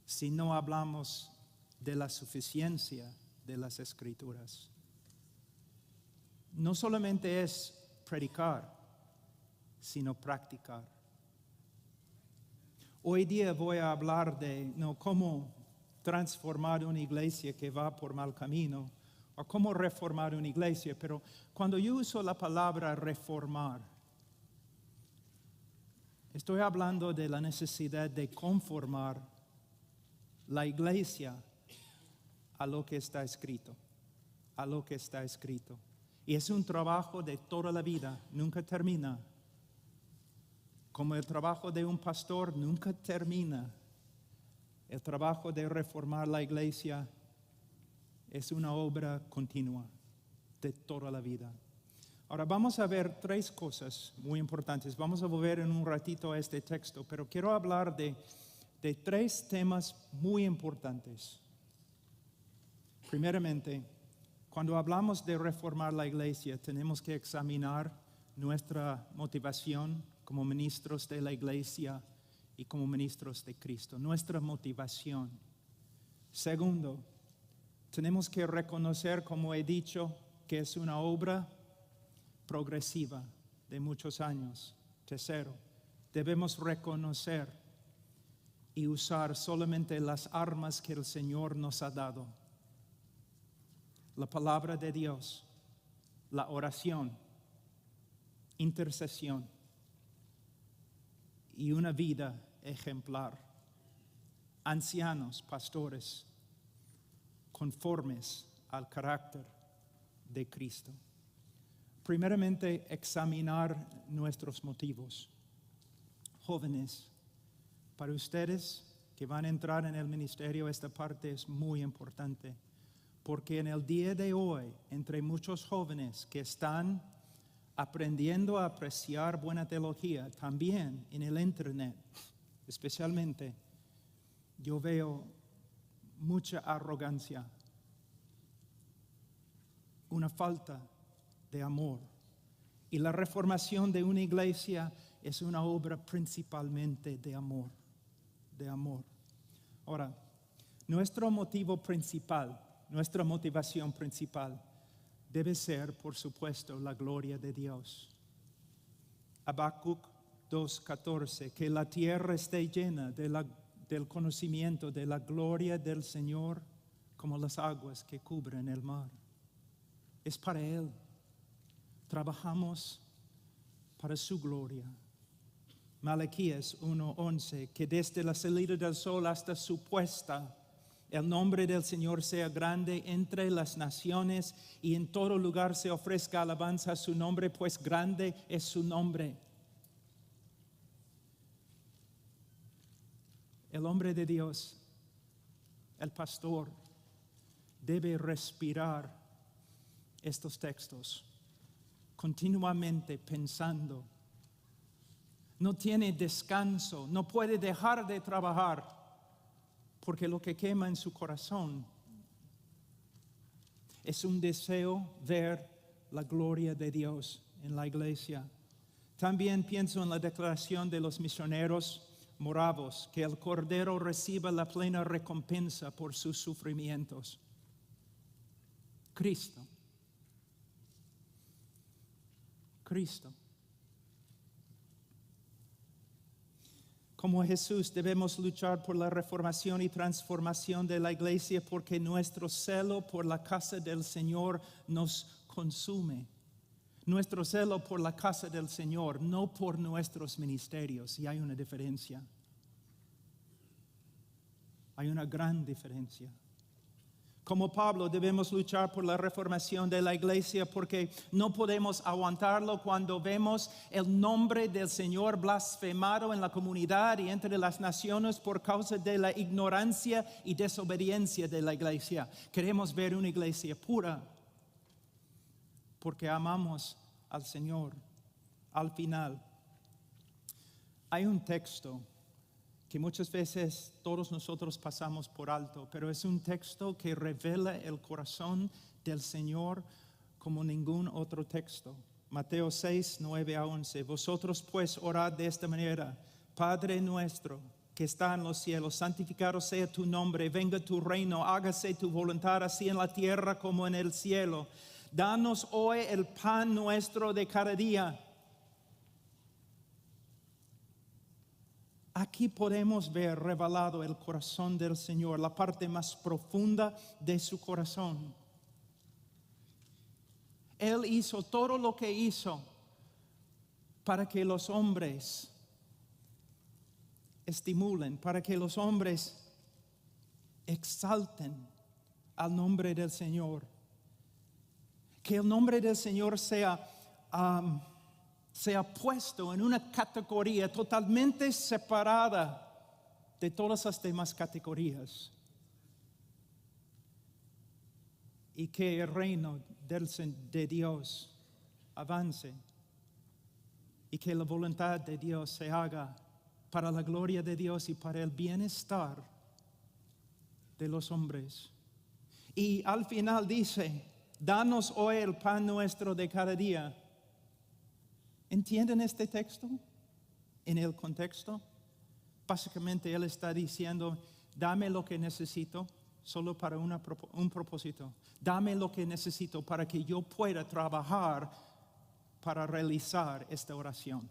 si no hablamos de la suficiencia de las Escrituras. No solamente es predicar, sino practicar. Hoy día voy a hablar de cómo transformar una iglesia que va por mal camino o cómo reformar una iglesia, pero cuando yo uso la palabra reformar, estoy hablando de la necesidad de conformar la iglesia a lo que está escrito, a lo que está escrito. Y es un trabajo de toda la vida, nunca termina. Como el trabajo de un pastor nunca termina, el trabajo de reformar la iglesia es una obra continua de toda la vida. Ahora vamos a ver 3 cosas muy importantes. Vamos a volver en un ratito a este texto, pero quiero hablar de 3 temas muy importantes. Primeramente, cuando hablamos de reformar la iglesia, tenemos que examinar nuestra motivación como ministros de la iglesia y como ministros de Cristo. Nuestra motivación. Segundo, tenemos que reconocer, como he dicho, que es una obra progresiva de muchos años. Tercero, debemos reconocer y usar solamente las armas que el Señor nos ha dado. La palabra de Dios, la oración, intercesión y una vida ejemplar. Ancianos, pastores, conformes al carácter de Cristo. Primeramente, examinar nuestros motivos. Jóvenes, para ustedes que van a entrar en el ministerio, esta parte es muy importante. Porque en el día de hoy, entre muchos jóvenes que están aprendiendo a apreciar buena teología, también en el internet, especialmente, yo veo mucha arrogancia, una falta de amor. Y la reformación de una iglesia es una obra principalmente de amor, de amor. Ahora, nuestro motivo principal, nuestra motivación principal debe ser, por supuesto, la gloria de Dios. Habacuc 2:14, que la tierra esté llena del conocimiento de la gloria del Señor como las aguas que cubren el mar. Es para Él. Trabajamos para su gloria. Malaquías 1:11, que desde la salida del sol hasta su puesta, el nombre del Señor sea grande entre las naciones y en todo lugar se ofrezca alabanza a su nombre, pues grande es su nombre. El hombre de Dios, el pastor, debe respirar estos textos continuamente pensando. No tiene descanso, no puede dejar de trabajar. Porque lo que quema en su corazón es un deseo ver la gloria de Dios en la iglesia. También pienso en la declaración de los misioneros moravos, que el Cordero reciba la plena recompensa por sus sufrimientos. Cristo. Como Jesús debemos luchar por la reformación y transformación de la iglesia, porque nuestro celo por la casa del Señor nos consume. Nuestro celo por la casa del Señor, no por nuestros ministerios. Y hay una diferencia. Hay una gran diferencia. Como Pablo debemos luchar por la reformación de la iglesia porque no podemos aguantarlo cuando vemos el nombre del Señor blasfemado en la comunidad y entre las naciones por causa de la ignorancia y desobediencia de la iglesia. Queremos ver una iglesia pura porque amamos al Señor. Al final, hay un texto que muchas veces todos nosotros pasamos por alto, pero es un texto que revela el corazón del Señor como ningún otro texto. Mateo 6, 9 a 11. Vosotros pues orad de esta manera: Padre nuestro que está en los cielos, santificado sea tu nombre, venga tu reino, hágase tu voluntad así en la tierra como en el cielo. Danos hoy el pan nuestro de cada día. Aquí podemos ver revelado el corazón del Señor, la parte más profunda de su corazón. Él hizo todo lo que hizo para que los hombres estimulen, para que los hombres exalten al nombre del Señor. Que el nombre del Señor sea puesto en una categoría totalmente separada de todas las demás categorías. Y que el reino de Dios avance. Y que la voluntad de Dios se haga para la gloria de Dios y para el bienestar de los hombres. Y al final dice, danos hoy el pan nuestro de cada día. ¿Entienden este texto? En el contexto, básicamente Él está diciendo, dame lo que necesito solo para un propósito. Dame lo que necesito para que yo pueda trabajar para realizar esta oración.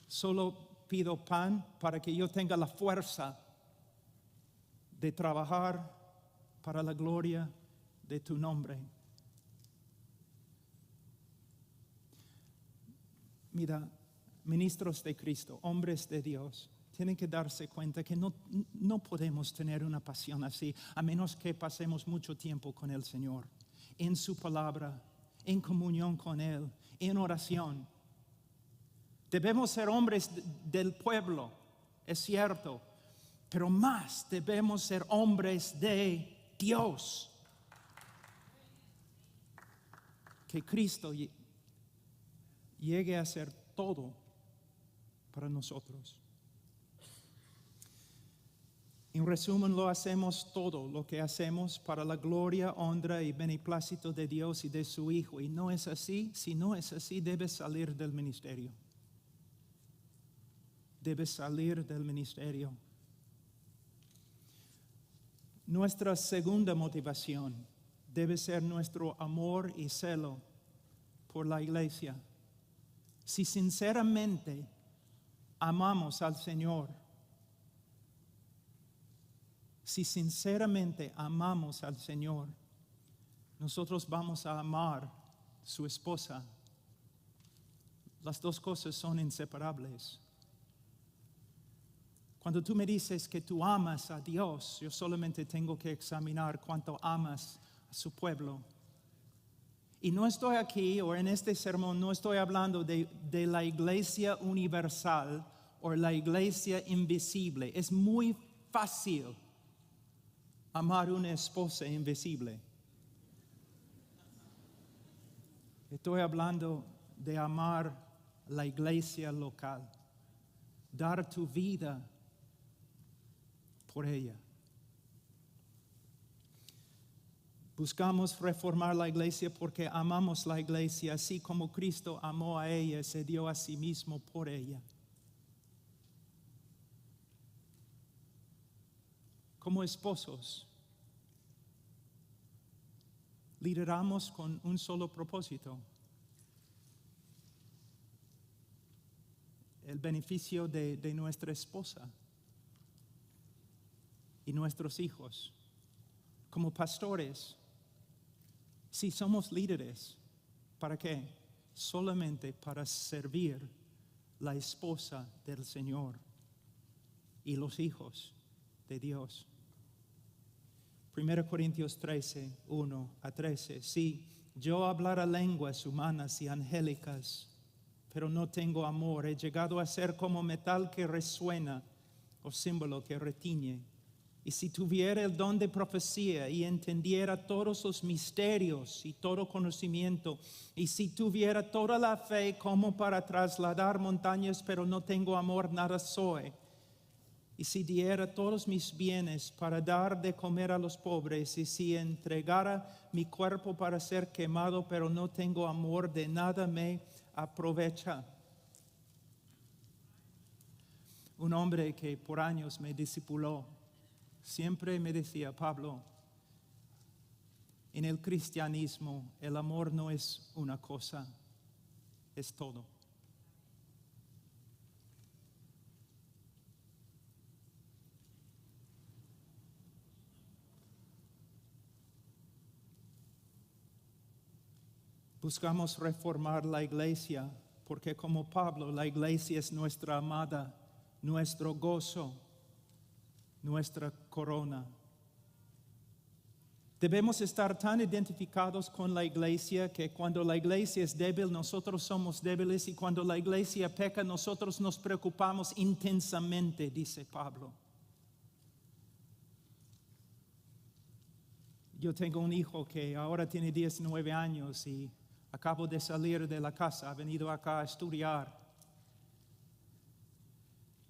Solo pido pan para que yo tenga la fuerza de trabajar para la gloria de tu nombre. Mira, ministros de Cristo, hombres de Dios, tienen que darse cuenta que no podemos tener una pasión así, a menos que pasemos mucho tiempo con el Señor, en su palabra, en comunión con Él, en oración. Debemos ser hombres del pueblo, es cierto, pero más debemos ser hombres de Dios. Que Cristo llegue a ser todo para nosotros. En resumen, lo hacemos todo lo que hacemos para la gloria, honra y beneplácito de Dios y de su Hijo. Y no es así. Si no es así, debes salir del ministerio. Debes salir del ministerio. Nuestra segunda motivación debe ser nuestro amor y celo por la iglesia. Si sinceramente amamos al Señor, si sinceramente amamos al Señor, nosotros vamos a amar a su esposa. Las dos cosas son inseparables. Cuando tú me dices que tú amas a Dios, yo solamente tengo que examinar cuánto amas a su pueblo. Y no estoy aquí, o en este sermón, no estoy hablando de la iglesia universal o la iglesia invisible. Es muy fácil amar una esposa invisible. Estoy hablando de amar la iglesia local, dar tu vida por ella. Buscamos reformar la iglesia porque amamos la iglesia, así como Cristo amó a ella y se dio a sí mismo por ella. Como esposos, lideramos con un solo propósito: el beneficio de nuestra esposa y nuestros hijos. Como pastores, si somos líderes, ¿para qué? Solamente para servir la esposa del Señor y los hijos de Dios. 1 Corintios 13, 1 a 13. Si yo hablara lenguas humanas y angélicas, pero no tengo amor, he llegado a ser como metal que resuena o símbolo que retiñe. Y si tuviera el don de profecía y entendiera todos los misterios y todo conocimiento, y si tuviera toda la fe como para trasladar montañas, pero no tengo amor, nada soy. Y si diera todos mis bienes para dar de comer a los pobres, y si entregara mi cuerpo para ser quemado, pero no tengo amor, de nada me aprovecha. Un hombre que por años me discipuló, siempre me decía: Pablo, en el cristianismo el amor no es una cosa, es todo. Buscamos reformar la iglesia porque, como Pablo, la iglesia es nuestra amada, nuestro gozo, nuestra corona. Debemos estar tan identificados con la iglesia que cuando la iglesia es débil, nosotros somos débiles, y cuando la iglesia peca, nosotros nos preocupamos intensamente, dice Pablo. Yo tengo un hijo que ahora tiene 19 años y acabo de salir de la casa, ha venido acá a estudiar.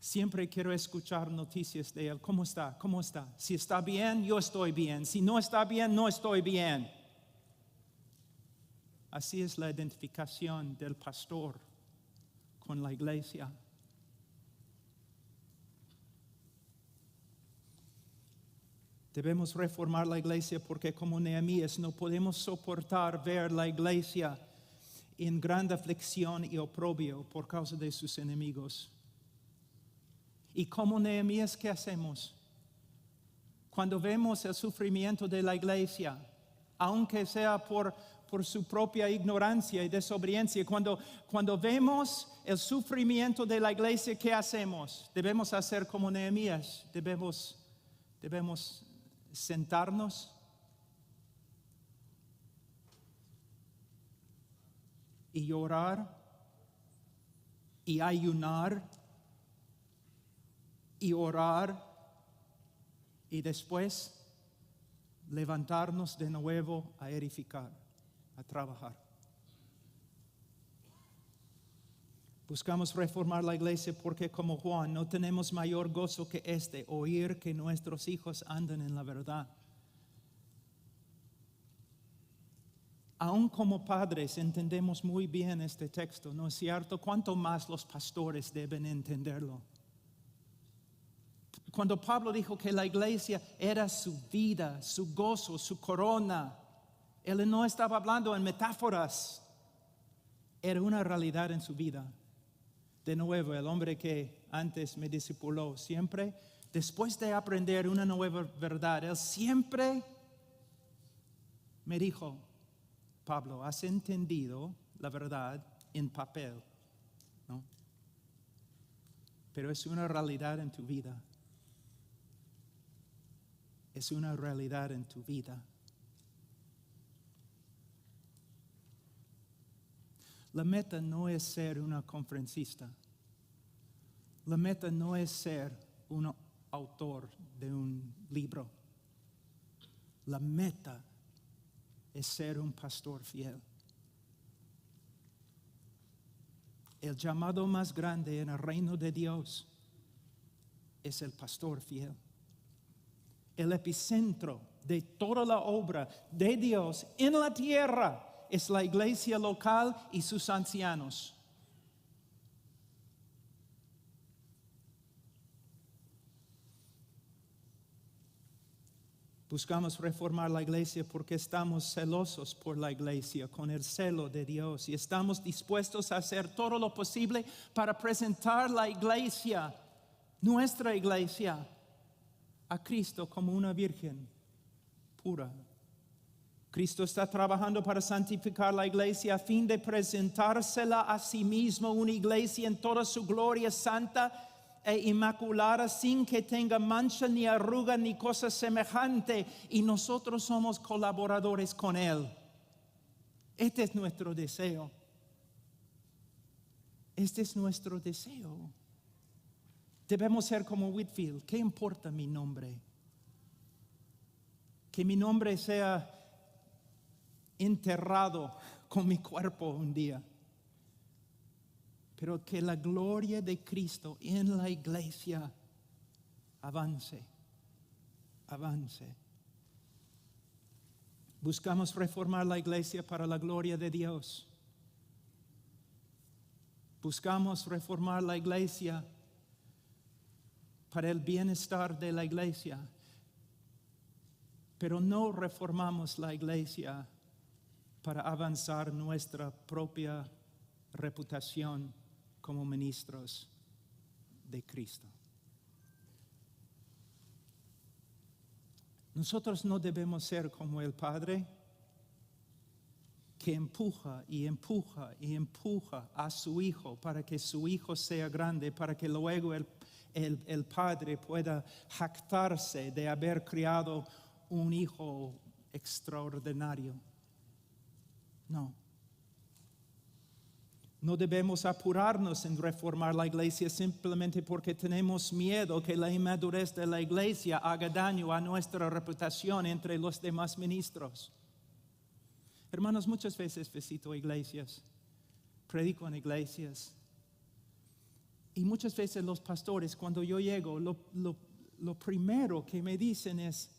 Siempre quiero escuchar noticias de él. ¿Cómo está? ¿Cómo está? Si está bien, yo estoy bien. Si no está bien, no estoy bien. Así es la identificación del pastor con la iglesia. Debemos reformar la iglesia porque, como Nehemías, no podemos soportar ver la iglesia en gran aflicción y oprobio por causa de sus enemigos. Y como Nehemías, ¿qué hacemos? Cuando vemos el sufrimiento de la iglesia, aunque sea por su propia ignorancia y desobediencia, cuando vemos el sufrimiento de la iglesia, ¿qué hacemos? Debemos hacer como Nehemías, debemos sentarnos y llorar y ayunar y orar y después levantarnos de nuevo a edificar, a trabajar. Buscamos reformar la iglesia porque, como Juan, no tenemos mayor gozo que oír que nuestros hijos andan en la verdad. Aún como padres entendemos muy bien este texto, ¿no es cierto? ¿Cuánto más los pastores deben entenderlo? Cuando Pablo dijo que la iglesia era su vida, su gozo, su corona, él no estaba hablando en metáforas, era una realidad en su vida. De nuevo, el hombre que antes me discipuló, siempre, después de aprender una nueva verdad, él siempre me dijo: Pablo, has entendido la verdad en papel, ¿no? Pero es una realidad en tu vida. Es una realidad en tu vida. La meta no es ser una conferencista. La meta no es ser un autor de un libro. La meta es ser un pastor fiel. El llamado más grande en el reino de Dios es el pastor fiel. El epicentro de toda la obra de Dios en la tierra es la iglesia local y sus ancianos. Buscamos reformar la iglesia porque estamos celosos por la iglesia, con el celo de Dios, y estamos dispuestos a hacer todo lo posible para presentar la iglesia, nuestra iglesia, a Cristo como una virgen pura. Cristo está trabajando para santificar la iglesia a fin de presentársela a sí mismo, una iglesia en toda su gloria santa e inmaculada, sin que tenga mancha ni arruga ni cosa semejante, y nosotros somos colaboradores con Él. Este es nuestro deseo. Este es nuestro deseo. Debemos ser como Whitefield. ¿Qué importa mi nombre? Que mi nombre sea enterrado con mi cuerpo un día, pero que la gloria de Cristo en la iglesia avance. Buscamos reformar la iglesia para la gloria de Dios. Buscamos reformar la iglesia para el bienestar de la iglesia. Pero no reformamos la iglesia para avanzar nuestra propia reputación como ministros de Cristo. Nosotros no debemos ser como el Padre que empuja y empuja y empuja a su hijo para que su hijo sea grande, para que luego el Padre pueda jactarse de haber criado un hijo extraordinario. No debemos apurarnos en reformar la iglesia simplemente porque tenemos miedo que la inmadurez de la iglesia haga daño a nuestra reputación entre los demás ministros. Hermanos, muchas veces visito iglesias, predico en iglesias, y muchas veces los pastores, cuando yo llego, lo primero que me dicen es,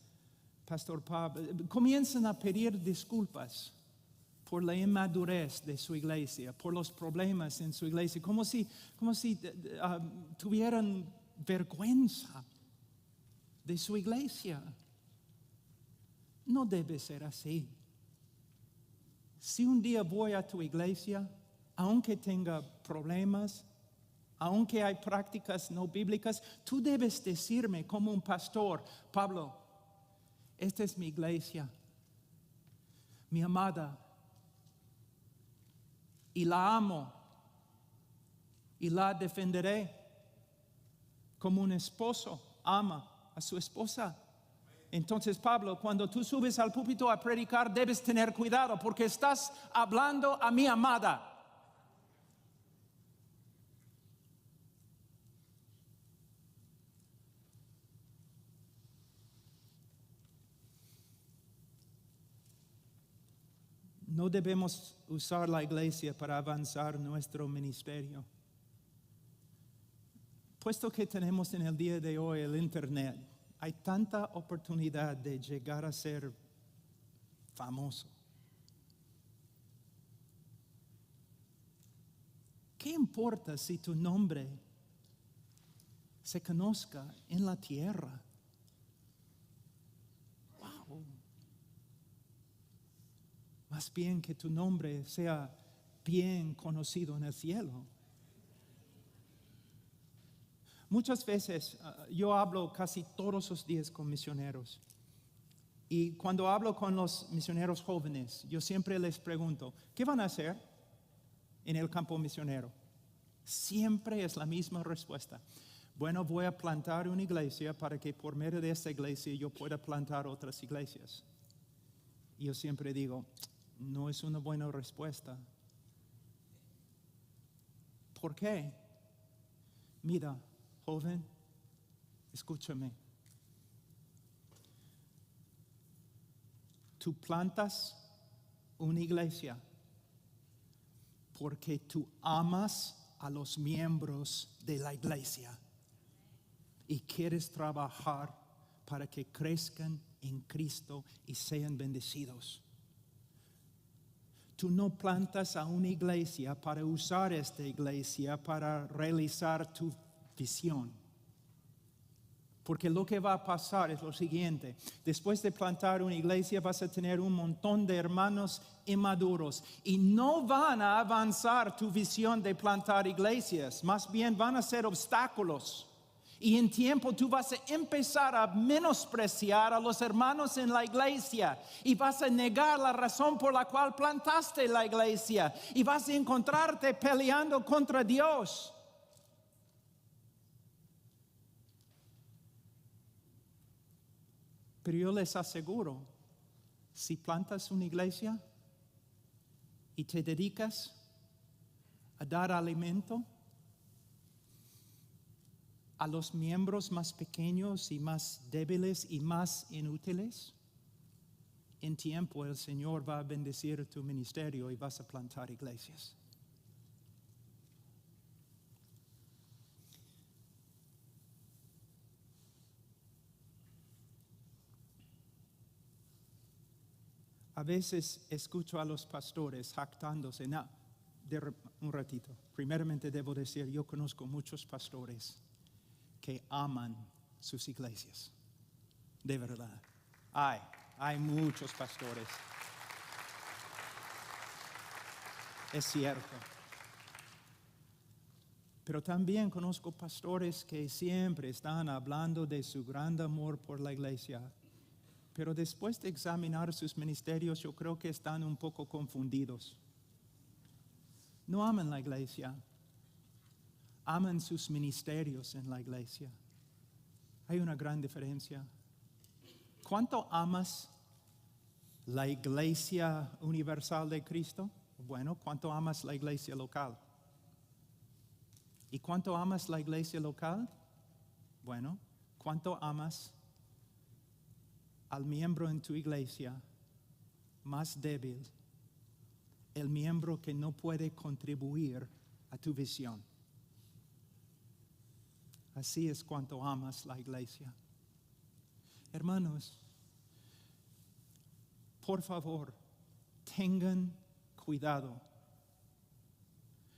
Pastor Pablo, comienzan a pedir disculpas por la inmadurez de su iglesia, por los problemas en su iglesia, como si tuvieran vergüenza de su iglesia. No debe ser así. Si un día voy a tu iglesia, aunque tenga problemas, aunque hay prácticas no bíblicas, tú debes decirme como un pastor, Pablo, esta es mi iglesia, mi amada, y la amo y la defenderé como un esposo ama a su esposa. Entonces, Pablo, cuando tú subes al púlpito a predicar, debes tener cuidado porque estás hablando a mi amada. No debemos usar la iglesia para avanzar nuestro ministerio. Puesto que tenemos en el día de hoy el internet, hay tanta oportunidad de llegar a ser famoso. ¿Qué importa si tu nombre se conozca en la tierra? Wow. Más bien que tu nombre sea bien conocido en el cielo. Muchas veces yo hablo casi todos los días con misioneros. Y cuando hablo con los misioneros jóvenes, yo siempre les pregunto, ¿qué van a hacer en el campo misionero? Siempre es la misma respuesta. Bueno, voy a plantar una iglesia para que por medio de esta iglesia yo pueda plantar otras iglesias. Y yo siempre digo, no es una buena respuesta. ¿Por qué? Mira, joven, escúchame. Tú plantas una iglesia porque tú amas a los miembros de la iglesia y quieres trabajar para que crezcan en Cristo y sean bendecidos. Tú no plantas a una iglesia para usar esta iglesia para realizar tu visión. Porque lo que va a pasar es lo siguiente. Después de plantar una iglesia vas a tener un montón de hermanos inmaduros y no van a avanzar tu visión de plantar iglesias. Más bien van a ser obstáculos. Y en tiempo tú vas a empezar a menospreciar a los hermanos en la iglesia y vas a negar la razón por la cual plantaste la iglesia y vas a encontrarte peleando contra Dios. Pero yo les aseguro, si plantas una iglesia y te dedicas a dar alimento a los miembros más pequeños y más débiles y más inútiles, en tiempo el Señor va a bendecir tu ministerio y vas a plantar iglesias. A veces escucho a los pastores jactándose. Un ratito. Primeramente debo decir, yo conozco muchos pastores que aman sus iglesias. De verdad. Hay muchos pastores. Es cierto. Pero también conozco pastores que siempre están hablando de su gran amor por la iglesia. Pero después de examinar sus ministerios, yo creo que están un poco confundidos. No aman la iglesia. Aman sus ministerios en la iglesia. Hay una gran diferencia. ¿Cuánto amas la iglesia universal de Cristo? Bueno, ¿cuánto amas la iglesia local? ¿Y cuánto amas la iglesia local? Bueno, ¿cuánto amas al miembro en tu iglesia más débil? El miembro que no puede contribuir a tu visión. Así es cuánto amas la iglesia. Hermanos, por favor, tengan cuidado.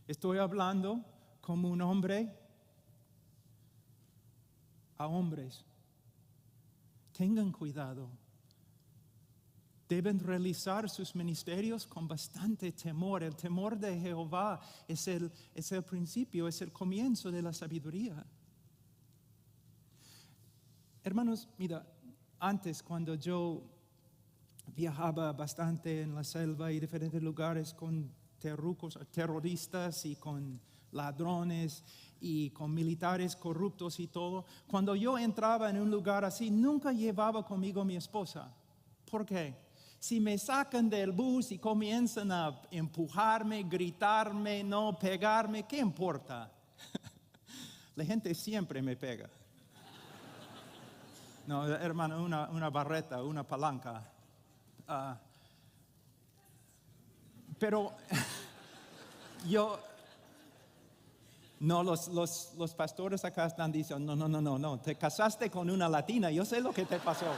Estoy hablando como un hombre a hombres. Tengan cuidado. Deben realizar sus ministerios con bastante temor. El temor de Jehová es el principio, es el comienzo de la sabiduría. Hermanos, mira, antes cuando yo viajaba bastante en la selva y diferentes lugares con terroristas y con ladrones y con militares corruptos y todo, cuando yo entraba en un lugar así, nunca llevaba conmigo mi esposa. ¿Por qué? Si me sacan del bus y comienzan a empujarme, gritarme, no pegarme, ¿qué importa? La gente siempre me pega. No, hermano, una barreta, una palanca. Pero yo, no, los pastores acá están diciendo, no, te casaste con una latina, yo sé lo que te pasó.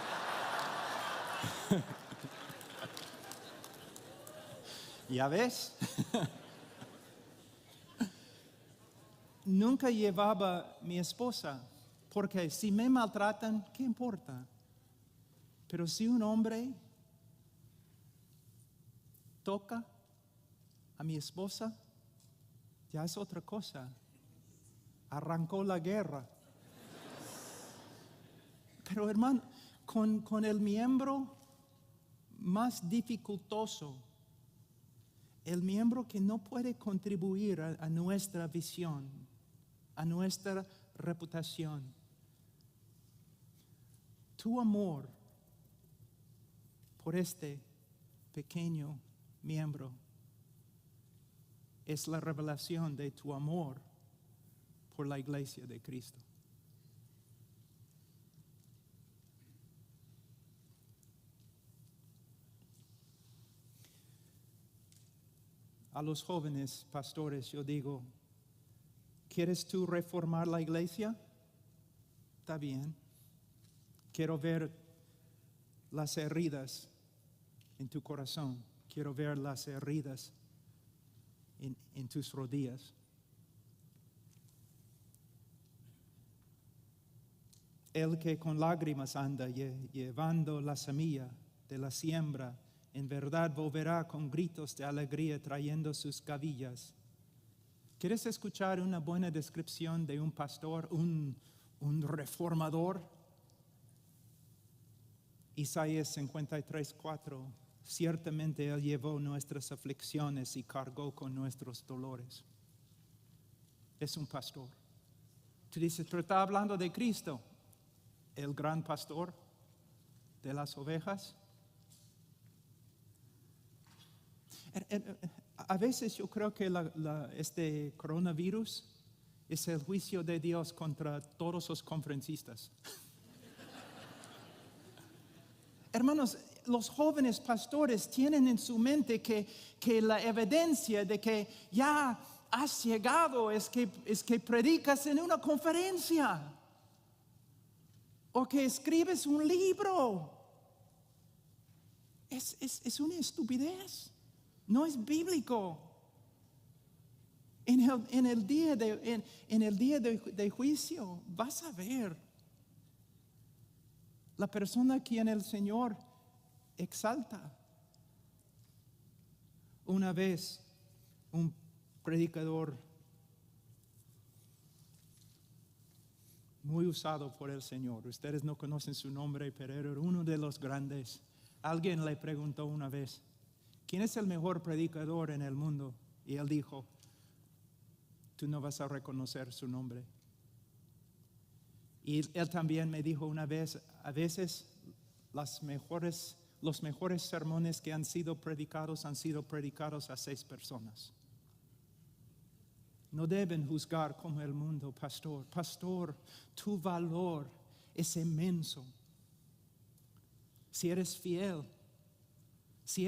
¿Ya ves? Nunca llevaba mi esposa, porque si me maltratan, ¿qué importa? Pero si un hombre toca a mi esposa, ya es otra cosa. Arrancó la guerra. Pero hermano, con el miembro más dificultoso, el miembro que no puede contribuir a nuestra visión, a nuestra reputación, tu amor por este pequeño miembro es la revelación de tu amor por la iglesia de Cristo. A los jóvenes pastores yo digo, ¿quieres tú reformar la iglesia? Está bien. Quiero ver las heridas en tu corazón. Quiero ver las heridas en tus rodillas. El que con lágrimas anda llevando la semilla de la siembra, en verdad volverá con gritos de alegría trayendo sus gavillas. ¿Quieres escuchar una buena descripción de un pastor, un reformador? Isaías 53:4. Ciertamente Él llevó nuestras aflicciones y cargó con nuestros dolores. Es un pastor. Tú dices, pero está hablando de Cristo, el gran pastor de las ovejas. A veces yo creo que este coronavirus es el juicio de Dios contra todos los conferencistas. Hermanos, los jóvenes pastores tienen en su mente que la evidencia de que ya has llegado es que predicas en una conferencia o que escribes un libro. Es una estupidez. No es bíblico. En el día de juicio vas a ver la persona que el Señor exalta. Una vez un predicador muy usado por el Señor, ustedes no conocen su nombre, pero era uno de los grandes. Alguien le preguntó una vez, ¿quién es el mejor predicador en el mundo? Y él dijo, tú no vas a reconocer su nombre. Y él también me dijo una vez, a veces los mejores sermones que han sido predicados a 6 personas. No deben juzgar como el mundo, pastor. Pastor, tu valor es inmenso. Si eres fiel, si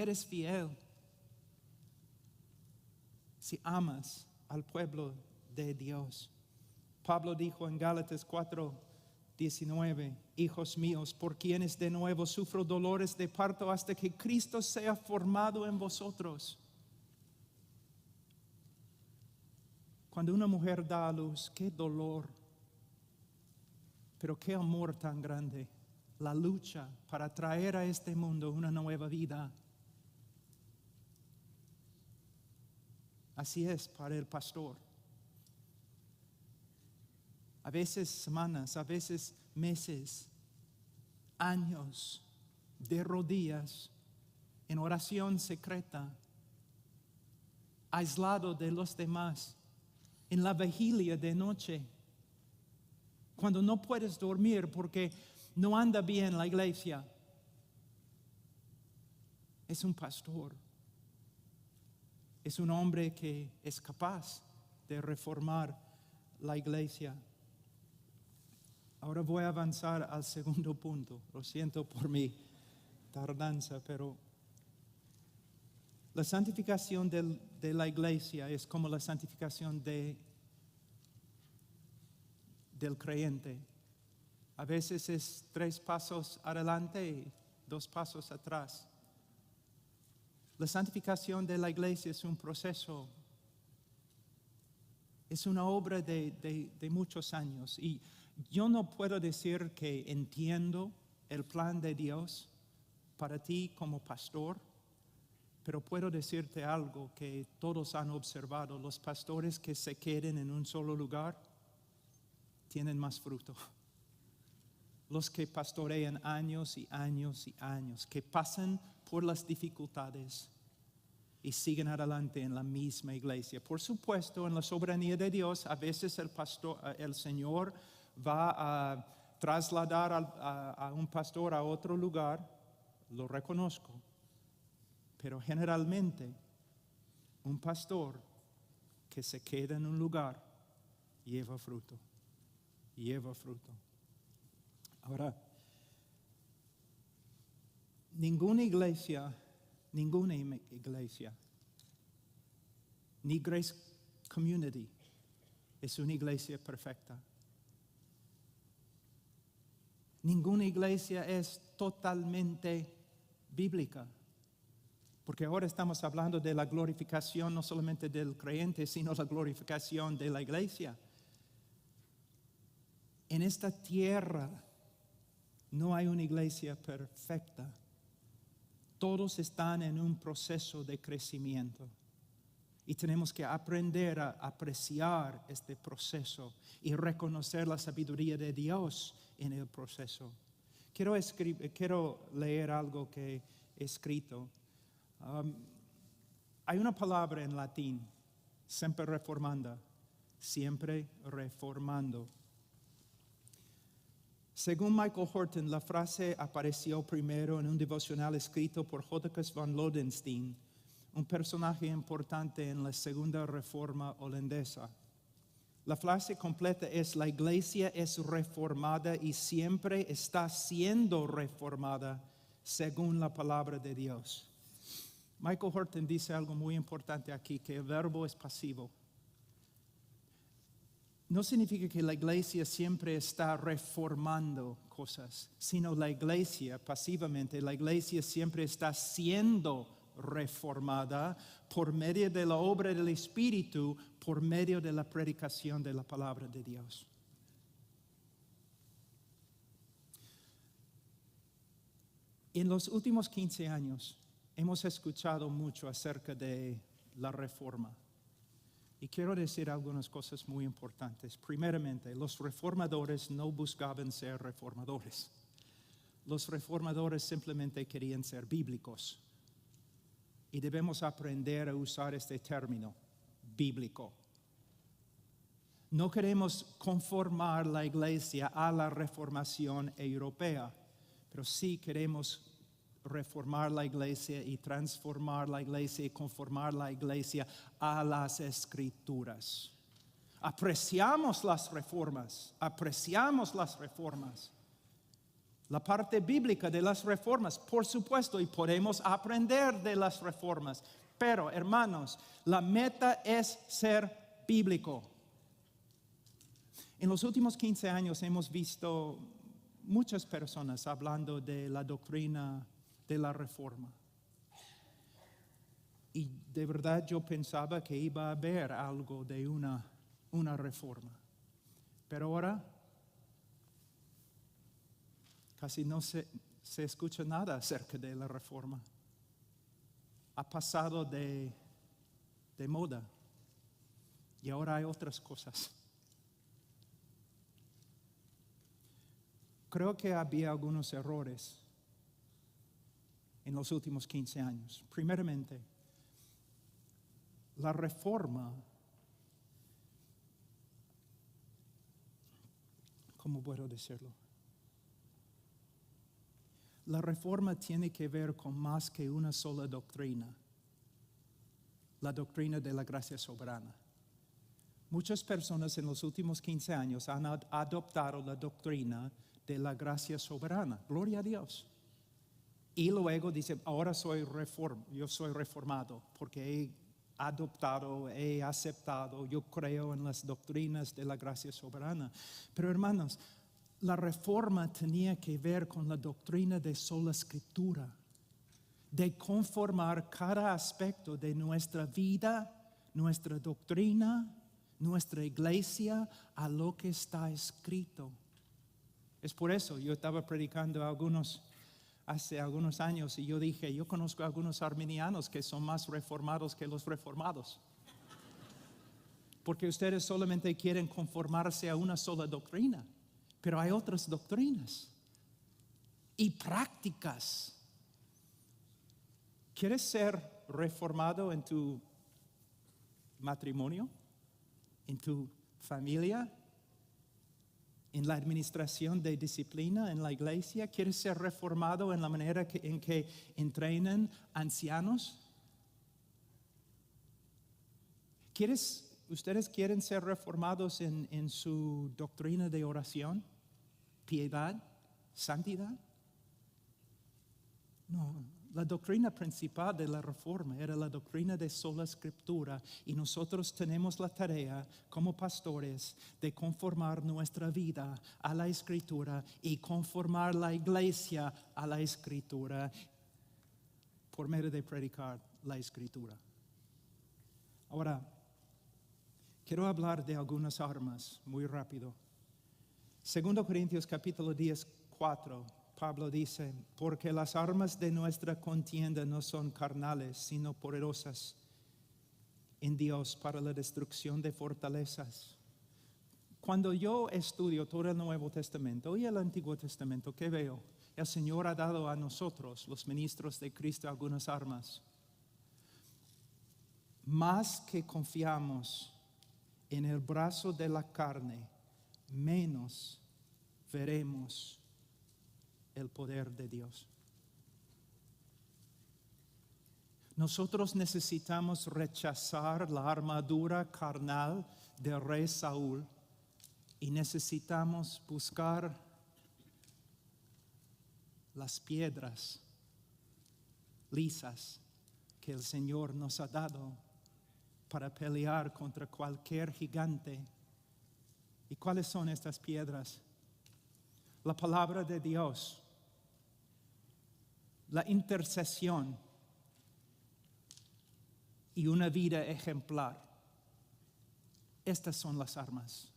amas al pueblo de Dios. Pablo dijo en Gálatas 4:19, hijos míos, por quienes de nuevo sufro dolores de parto hasta que Cristo sea formado en vosotros. Cuando una mujer da a luz, qué dolor, pero qué amor tan grande. La lucha para traer a este mundo una nueva vida. Así es para el pastor. A veces semanas, a veces meses, años de rodillas en oración secreta, aislado de los demás, en la vigilia de noche, cuando no puedes dormir porque no anda bien la iglesia. Es un pastor. Es un hombre que es capaz de reformar la iglesia. Ahora voy a avanzar al segundo punto. Lo siento por mi tardanza, pero la santificación de la iglesia es como la santificación del creyente. A veces es 3 pasos adelante y 2 pasos atrás. La santificación de la iglesia es un proceso, es una obra de muchos años. Y yo no puedo decir que entiendo el plan de Dios para ti como pastor, pero puedo decirte algo que todos han observado. Los pastores que se queden en un solo lugar tienen más fruto. Los que pastorean años y años y años, que pasan por las dificultades y siguen adelante en la misma iglesia. Por supuesto, en la soberanía de Dios, a veces el Señor va a trasladar a un pastor a otro lugar, lo reconozco, pero generalmente un pastor que se queda en un lugar lleva fruto. Ahora, ninguna iglesia, ni Grace Community es una iglesia perfecta. Ninguna iglesia es totalmente bíblica. Porque ahora estamos hablando de la glorificación no solamente del creyente, sino la glorificación de la iglesia. En esta tierra no hay una iglesia perfecta. Todos están en un proceso de crecimiento. Y tenemos que aprender a apreciar este proceso y reconocer la sabiduría de Dios en el proceso. Quiero leer algo que he escrito. Hay una palabra en latín, sempre reformanda, siempre reformando. Según Michael Horton, la frase apareció primero en un devocional escrito por Jodocus van Lodenstein, un personaje importante en la segunda reforma holandesa. La frase completa es: la iglesia es reformada y siempre está siendo reformada según la palabra de Dios. Michael Horton dice algo muy importante aquí, que el verbo es pasivo. No significa que la iglesia siempre está reformando cosas, sino la iglesia, pasivamente, la iglesia siempre está siendo reformada por medio de la obra del Espíritu, por medio de la predicación de la palabra de Dios. En los últimos 15 años hemos escuchado mucho acerca de la reforma. Y quiero decir algunas cosas muy importantes. Primeramente, los reformadores no buscaban ser reformadores. Los reformadores simplemente querían ser bíblicos. Y debemos aprender a usar este término, bíblico. No queremos conformar la iglesia a la reformación europea, pero sí queremos reformar la iglesia y transformar la iglesia y conformar la iglesia a las Escrituras. Apreciamos las reformas. La parte bíblica de las reformas, por supuesto, y podemos aprender de las reformas. Pero, hermanos, la meta es ser bíblico. En los últimos 15 años hemos visto muchas personas hablando de la doctrina de la reforma. Y de verdad yo pensaba que iba a haber algo de una reforma. Pero ahora casi no se escucha nada acerca de la reforma. Ha pasado de moda y ahora hay otras cosas. Creo que había algunos errores en los últimos 15 años. Primeramente, la reforma, ¿cómo puedo decirlo? La reforma tiene que ver con más que una sola doctrina, la doctrina de la gracia soberana. Muchas personas en los últimos 15 años han adoptado la doctrina de la gracia soberana. Gloria a Dios. Y luego dice, ahora yo soy reformado porque he adoptado, he aceptado, yo creo en las doctrinas de la gracia soberana. Pero hermanos, la reforma tenía que ver con la doctrina de sola escritura, de conformar cada aspecto de nuestra vida, nuestra doctrina, nuestra iglesia a lo que está escrito. Es por eso yo estaba predicando hace algunos años y yo dije, yo conozco a algunos arminianos que son más reformados que los reformados. Porque ustedes solamente quieren conformarse a una sola doctrina, pero hay otras doctrinas y prácticas. ¿Quieres ser reformado en tu matrimonio, en tu familia, en la administración de disciplina en la iglesia? ¿Quieres ser reformado en la manera en que entrenan ancianos? ¿Ustedes quieren ser reformados en su doctrina de oración, piedad, santidad? No. La doctrina principal de la reforma era la doctrina de sola escritura, y nosotros tenemos la tarea como pastores de conformar nuestra vida a la escritura y conformar la iglesia a la escritura por medio de predicar la escritura. Ahora, quiero hablar de algunas armas muy rápido. 2 Corintios capítulo 10, 4. Pablo dice, porque las armas de nuestra contienda no son carnales, sino poderosas en Dios para la destrucción de fortalezas. Cuando yo estudio todo el Nuevo Testamento y el Antiguo Testamento, ¿qué veo? El Señor ha dado a nosotros, los ministros de Cristo, algunas armas. Más que confiamos en el brazo de la carne, menos veremos el poder de Dios. Nosotros necesitamos rechazar la armadura carnal del rey Saúl y necesitamos buscar las piedras lisas que el Señor nos ha dado para pelear contra cualquier gigante. ¿Y cuáles son estas piedras? La palabra de Dios, la intercesión, y una vida ejemplar. Estas son las armas.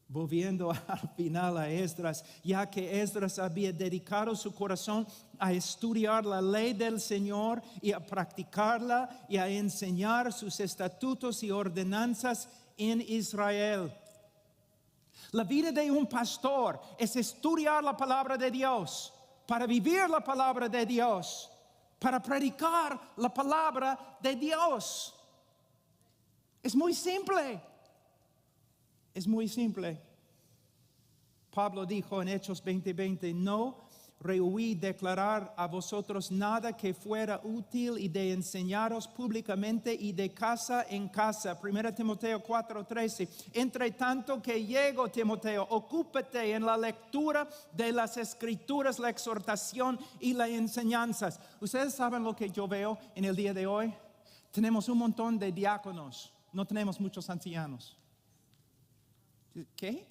Volviendo al final a Esdras, ya que Esdras había dedicado su corazón a estudiar la ley del Señor y a practicarla y a enseñar sus estatutos y ordenanzas en Israel. La vida de un pastor es estudiar la palabra de Dios, para vivir la palabra de Dios, para predicar la palabra de Dios. Es muy simple. Es muy simple. Pablo dijo en Hechos 20:20, no rehuí declarar a vosotros nada que fuera útil y de enseñaros públicamente y de casa en casa. 1 Timoteo 4:13. Entre tanto que llego, Timoteo, ocúpate en la lectura de las Escrituras, la exhortación y las enseñanzas. Ustedes saben lo que yo veo en el día de hoy. Tenemos un montón de diáconos, no tenemos muchos ancianos. ¿Qué?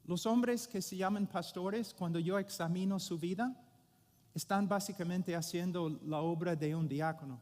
Los hombres que se llaman pastores, cuando yo examino su vida, están básicamente haciendo la obra de un diácono.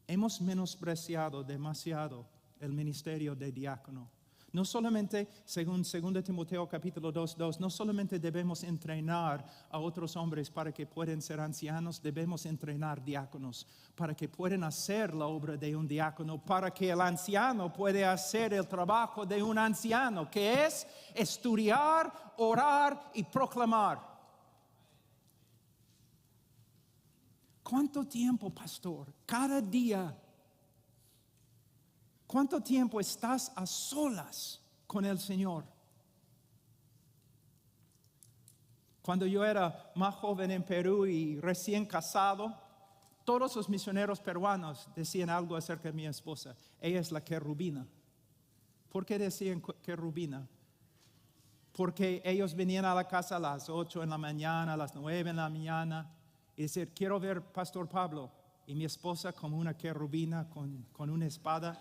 Hemos menospreciado demasiado el ministerio de diácono. No solamente, según 2 Timoteo capítulo 2:2, no solamente debemos entrenar a otros hombres para que puedan ser ancianos, debemos entrenar diáconos para que puedan hacer la obra de un diácono, para que el anciano pueda hacer el trabajo de un anciano, que es estudiar, orar y proclamar. ¿Cuánto tiempo, pastor? Cada día. ¿Cuánto tiempo estás a solas con el Señor? Cuando yo era más joven en Perú y recién casado, todos los misioneros peruanos decían algo acerca de mi esposa. Ella es la querubina. ¿Por qué decían querubina? Porque ellos venían a la casa a las 8 en la mañana, a las 9 en la mañana, y decían, quiero ver Pastor Pablo. Y mi esposa como una querubina con una espada.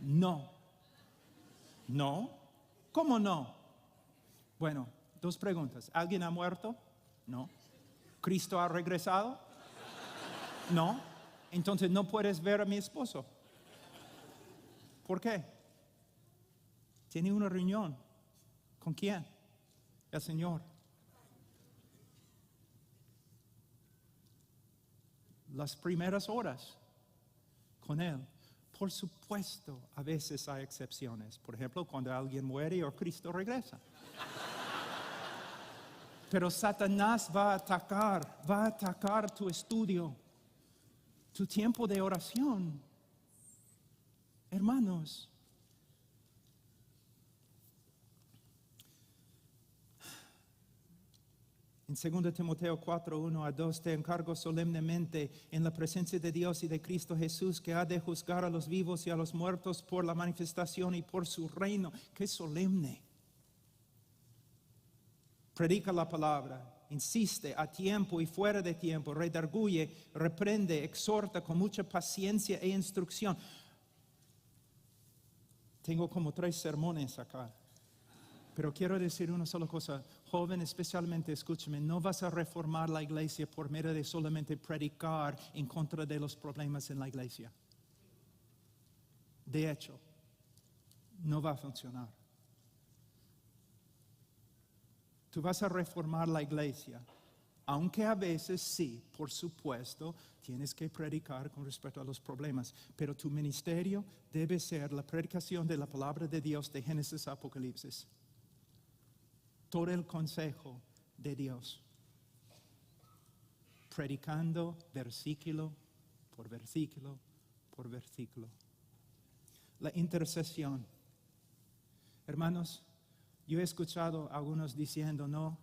No. ¿Cómo no? Bueno, dos preguntas. ¿Alguien ha muerto? No. ¿Cristo ha regresado? No. Entonces no puedes ver a mi esposo. ¿Por qué? Tiene una reunión. ¿Con quién? El Señor. Las primeras horas con Él. Por supuesto, a veces hay excepciones. Por ejemplo, cuando alguien muere o Cristo regresa. Pero Satanás va a atacar tu estudio, tu tiempo de oración. Hermanos, en 2 Timoteo 4:1-2 te encargo solemnemente en la presencia de Dios y de Cristo Jesús, que ha de juzgar a los vivos y a los muertos por la manifestación y por su reino. ¡Qué solemne! Predica la palabra, insiste a tiempo y fuera de tiempo, redarguye, reprende, exhorta con mucha paciencia e instrucción. Tengo como 3 sermones acá. Pero quiero decir una sola cosa, joven, especialmente escúchame, no vas a reformar la iglesia por medio de solamente predicar en contra de los problemas en la iglesia. De hecho, no va a funcionar. Tú vas a reformar la iglesia, aunque a veces sí, por supuesto, tienes que predicar con respecto a los problemas, pero tu ministerio debe ser la predicación de la palabra de Dios de Génesis a Apocalipsis. Todo el consejo de Dios, predicando versículo por versículo por versículo. La intercesión. Hermanos, yo he escuchado a algunos diciendo, no,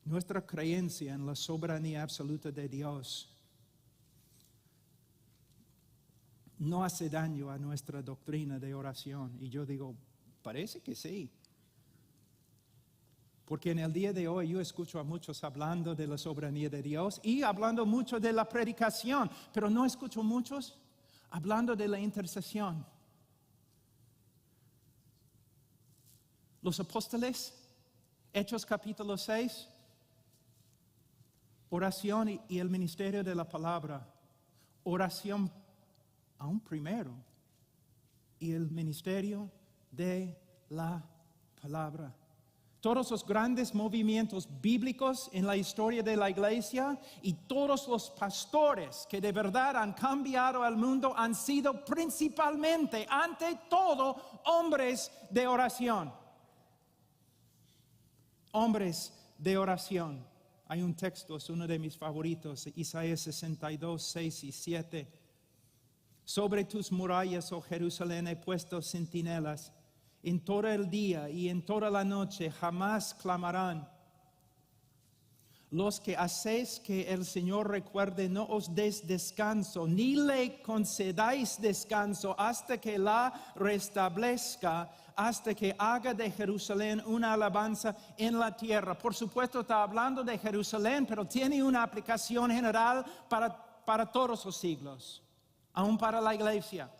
nuestra creencia en la soberanía absoluta de Dios no hace daño a nuestra doctrina de oración. Y yo digo, parece que sí. Porque en el día de hoy yo escucho a muchos hablando de la soberanía de Dios y hablando mucho de la predicación, pero no escucho muchos hablando de la intercesión. los apóstoles, Hechos capítulo 6, oración y el ministerio de la palabra. Oración aún primero y el ministerio de la palabra. Todos los grandes movimientos bíblicos en la historia de la iglesia y todos los pastores que de verdad han cambiado al mundo han sido principalmente, ante todo, hombres de oración. Hombres de oración. Hay un texto, es uno de mis favoritos, Isaías 62, 6 y 7. Sobre tus murallas, oh Jerusalén, he puesto centinelas. En todo el día y en toda la noche jamás clamarán. Los que hacéis que el Señor recuerde, no os des descanso, ni le concedáis descanso hasta que la restablezca, hasta que haga de Jerusalén una alabanza en la tierra. Por supuesto está hablando de Jerusalén, pero tiene una aplicación general para todos los siglos, aún para la iglesia.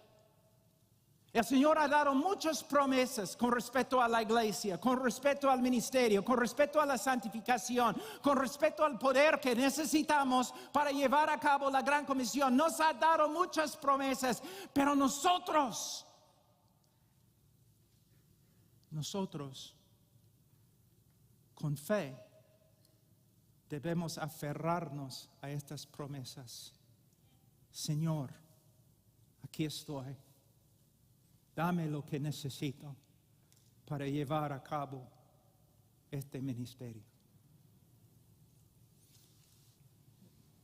El Señor ha dado muchas promesas con respecto a la iglesia, con respecto al ministerio, con respecto a la santificación, con respecto al poder que necesitamos para llevar a cabo la gran comisión. Nos ha dado muchas promesas, pero nosotros, con fe, debemos aferrarnos a estas promesas. Señor, aquí estoy. Dame lo que necesito para llevar a cabo este ministerio.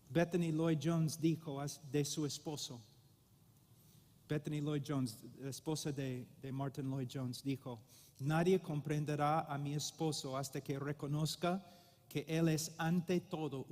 Bethany Lloyd Jones dijo de su esposo. Bethany Lloyd Jones, la esposa de Martin Lloyd Jones, dijo: nadie comprenderá a mi esposo hasta que reconozca que él es ante todo